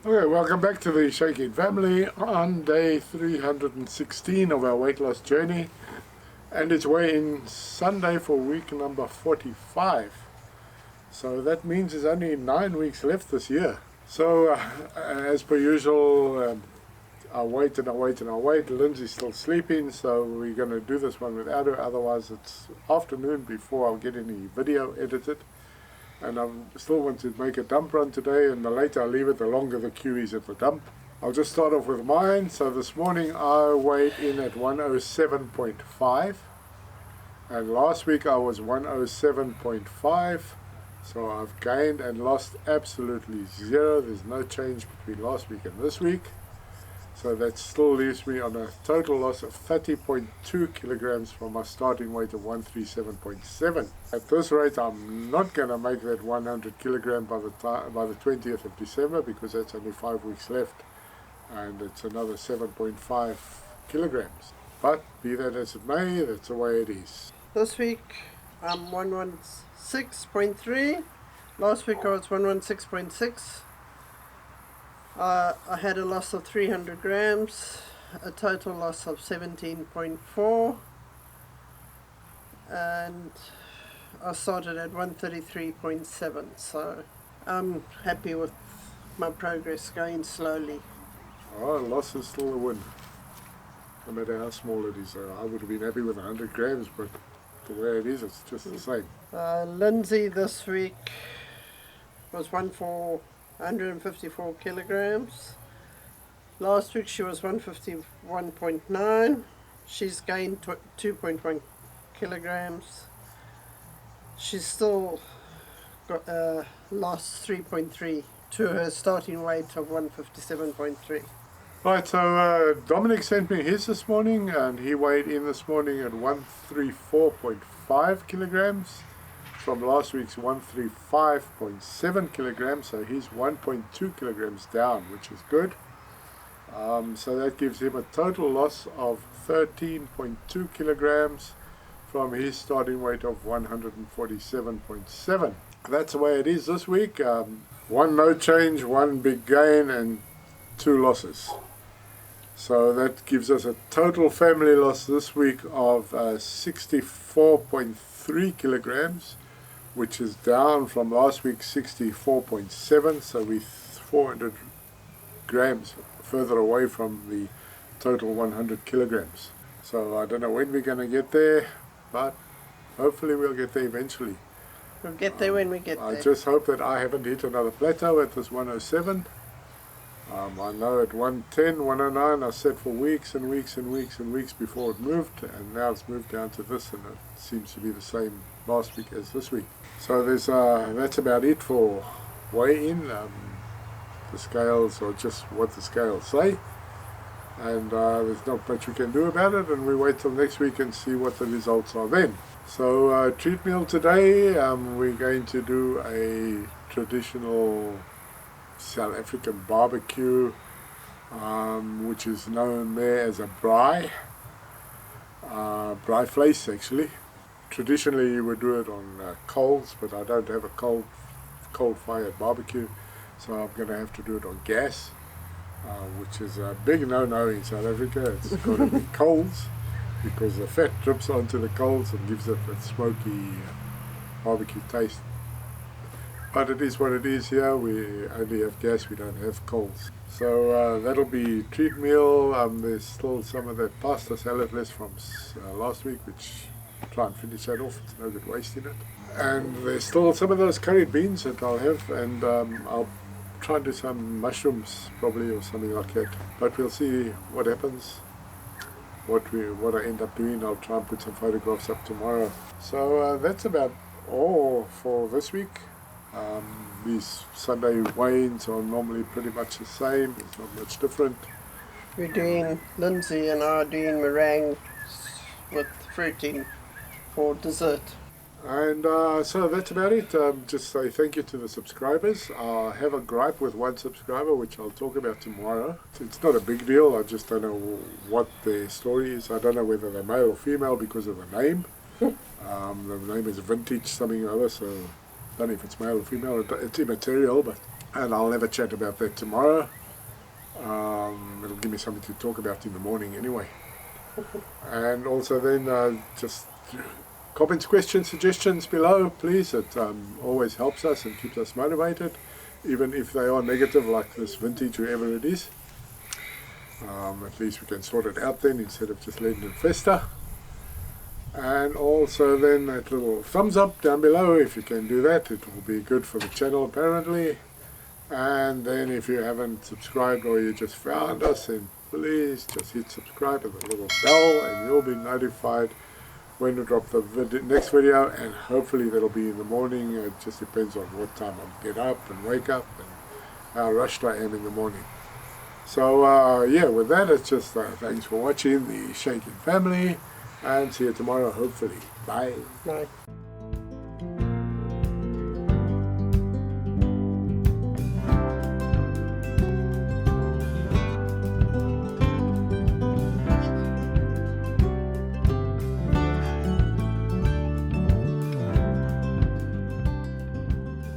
Okay, welcome back to the Shaking Family on day 316 of our weight loss journey, and it's weighing Sunday for week number 45. So that means there's only 9 weeks left this year. So as per usual, I wait. Lindsay's still sleeping, so we're going to do this one without her. Otherwise it's afternoon before I'll get any video edited. And I still want to make a dump run today, and the later I leave it, the longer the queue is at the dump. I'll just start off with mine. So this morning I weighed in at 107.5, and last week I was 107.5, so I've gained and lost absolutely zero. There's no change between last week and this week. So that still leaves me on a total loss of 30.2 kilograms from my starting weight of 137.7. At this rate, I'm not going to make that 100 kilogram by the 20th of December, because that's only 5 weeks left, and it's another 7.5 kilograms. But be that as it may, that's the way it is. This week I'm 116.3. Last week I was 116.6. I had a loss of 300 grams, a total loss of 17.4, and I started at 133.7, so I'm happy with my progress, going slowly. Oh, loss is still a win, no matter how small it is. I would have been happy with 100 grams, but the way it is, it's just the same. Lindsay this week was 154 kilograms. Last week she was 151.9. She's gained 2.1 kilograms. She's still got lost 3.3 to her starting weight of 157.3. Right, so Dominic sent me his this morning, and he weighed in this morning at 134.5 kilograms. From last week's 135.7 kilograms, so he's 1.2 kilograms down, which is good. So that gives him a total loss of 13.2 kilograms from his starting weight of 147.7. That's the way it is this week. One no change, one big gain, and 2 losses. So that gives us a total family loss this week of 64.3 kilograms, which is down from last week's 64.7, so we're 400 grams further away from the total 100 kilograms. So I don't know when we're going to get there, but hopefully we'll get there eventually. We'll get there when we get there. I just hope that I haven't hit another plateau at this 107. I know at 110, 109 I set for weeks and weeks and weeks and weeks before it moved, and now it's moved down to this, and it seems to be the same last week as this week. So there's that's about it for weigh-in. The scales are just what the scales say, and there's not much we can do about it, and we wait till next week and see what the results are then. So treat meal today, we're going to do a traditional South African barbecue, which is known there as a braai vleis actually. Traditionally you would do it on coals, but I don't have a coal-fired barbecue, so I'm going to have to do it on gas, which is a big no-no in South Africa. It's got to be coals, because the fat drips onto the coals and gives it a smoky barbecue taste. But it is what it is here. We only have gas, we don't have coals. So that'll be treat meal. There's still some of that pasta salad left from last week, which I'll try and finish that off. It's no good wasting it. And there's still some of those curried beans that I'll have, and I'll try and do some mushrooms probably, or something like that. But we'll see what happens. What I end up doing, I'll try and put some photographs up tomorrow. So that's about all for this week. These Sunday weigh-ins are normally pretty much the same. It's not much different. We're doing, Lindsay and I are doing meringues with fruiting for dessert. And so that's about it. Just say thank you to the subscribers. I have a gripe with one subscriber, which I'll talk about tomorrow. It's not a big deal. I just don't know what their story is. I don't know whether they're male or female because of the name. The name is Vintage something or other, so I don't know if it's male or female. It's immaterial, and I'll have a chat about that tomorrow. It'll give me something to talk about in the morning anyway. And also then just comments, questions, suggestions below, please. It always helps us and keeps us motivated, even if they are negative, like this vintage, whoever it is. At least we can sort it out then instead of just letting it fester. And also then that little thumbs up down below, if you can do that, it will be good for the channel apparently. And then if you haven't subscribed or you just found us, then please just hit subscribe and the little bell and you'll be notified when we drop the next video, and hopefully that'll be in the morning. It just depends on what time I get up and wake up and how rushed I am in the morning. So yeah, with that, it's just thanks for watching the Shaking Family, and see you tomorrow hopefully. Bye. Bye.